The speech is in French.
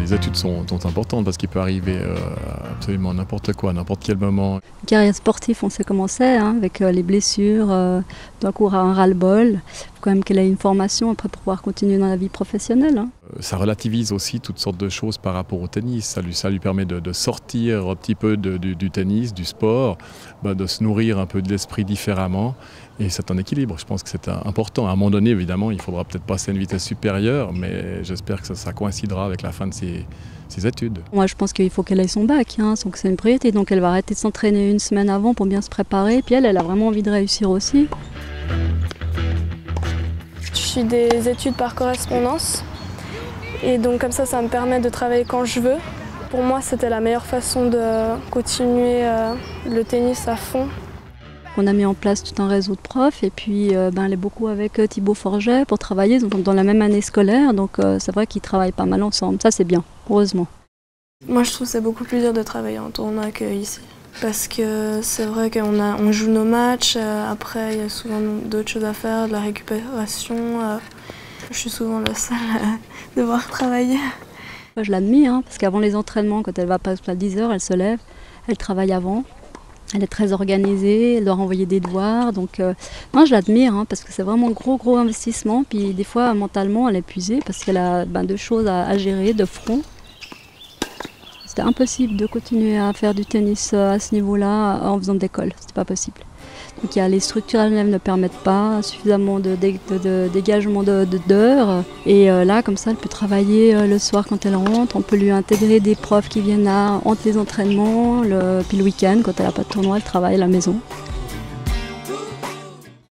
Les études sont importantes parce qu'il peut arriver absolument n'importe quoi, à n'importe quel moment. Carrière sportive, on sait comment c'est, hein, avec les blessures, d'un coup un ras-le-bol. Il faut quand même qu'elle ait une formation après pour pouvoir continuer dans la vie professionnelle. Hein. Ça relativise aussi toutes sortes de choses par rapport au tennis. Ça lui permet de sortir un petit peu du tennis, du sport, de se nourrir un peu de l'esprit différemment. Et c'est un équilibre, je pense que c'est important. À un moment donné, évidemment, il faudra peut-être passer à une vitesse supérieure, mais j'espère que ça coïncidera avec la fin de ses études. Moi, je pense qu'il faut qu'elle ait son bac, hein, donc c'est une priorité. Donc elle va arrêter de s'entraîner une semaine avant pour bien se préparer. Puis elle a vraiment envie de réussir aussi. Je suis des études par correspondance. Et donc comme ça me permet de travailler quand je veux. Pour moi, c'était la meilleure façon de continuer le tennis à fond. On a mis en place tout un réseau de profs et puis elle est beaucoup avec Thibaut Forget pour travailler donc, dans la même année scolaire. Donc c'est vrai qu'ils travaillent pas mal ensemble. Ça c'est bien, heureusement. Moi je trouve que c'est beaucoup plus dur de travailler en tournoi qu'ici. Parce que c'est vrai qu'on joue nos matchs, après il y a souvent d'autres choses à faire, de la récupération. Je suis souvent la seule à devoir travailler. Moi, je l'admire hein, parce qu'avant les entraînements, quand elle va pas à 10 h, elle se lève, elle travaille avant. Elle est très organisée, elle doit renvoyer des devoirs. Donc, moi, je l'admire hein, parce que c'est vraiment un gros investissement. Puis des fois, mentalement, elle est épuisée parce qu'elle a deux choses à gérer de front. C'était impossible de continuer à faire du tennis à ce niveau-là en faisant de l'école. C'était pas possible. Donc, les structures elles-mêmes ne permettent pas suffisamment de dégagement d'heures. Et là, comme ça, elle peut travailler le soir quand elle rentre. On peut lui intégrer des profs qui viennent là entre les entraînements. Puis le week-end, quand elle n'a pas de tournoi, elle travaille à la maison.